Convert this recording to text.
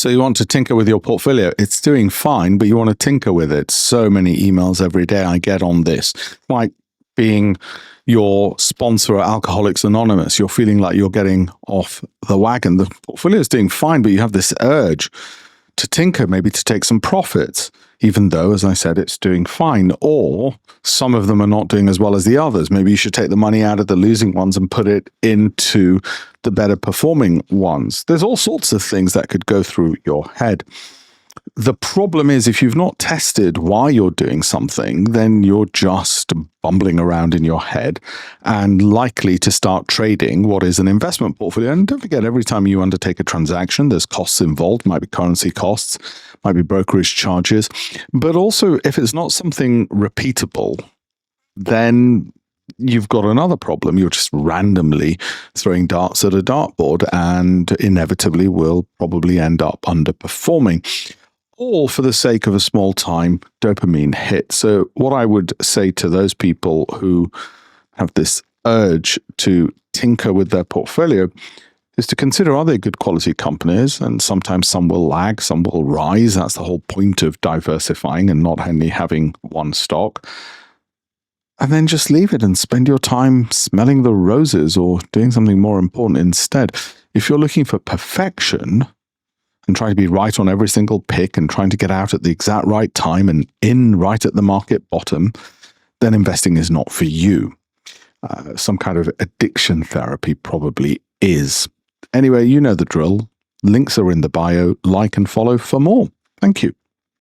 So you want to tinker with your portfolio. It's doing fine, but you want to tinker with it. So many emails every day I get on this. Like being your sponsor at Alcoholics Anonymous, you're feeling like you're getting off the wagon. The portfolio is doing fine, but you have this urge to tinker, maybe to take some profits, even though, as I said, it's doing fine. Or some of them are not doing as well as the others. Maybe you should take the money out of the losing ones and put it into the better performing ones. There's all sorts of things that could go through your head. The problem is, if you've not tested why you're doing something, then you're just bumbling around in your head and likely to start trading what is an investment portfolio. And don't forget, every time you undertake a transaction, there's costs involved, might be currency costs, might be brokerage charges. But also, if it's not something repeatable, then you've got another problem. You're just randomly throwing darts at a dartboard and inevitably will probably end up underperforming, all for the sake of a small-time dopamine hit. So what I would say to those people who have this urge to tinker with their portfolio is to consider, are they good quality companies? And sometimes some will lag, some will rise. That's the whole point of diversifying and not only having one stock. And then just leave it and spend your time smelling the roses or doing something more important instead. If you're looking for perfection and trying to be right on every single pick and trying to get out at the exact right time and in right at the market bottom, then investing is not for you. Some kind of addiction therapy probably is. Anyway, you know the drill. Links are in the bio. Like and follow for more. Thank you.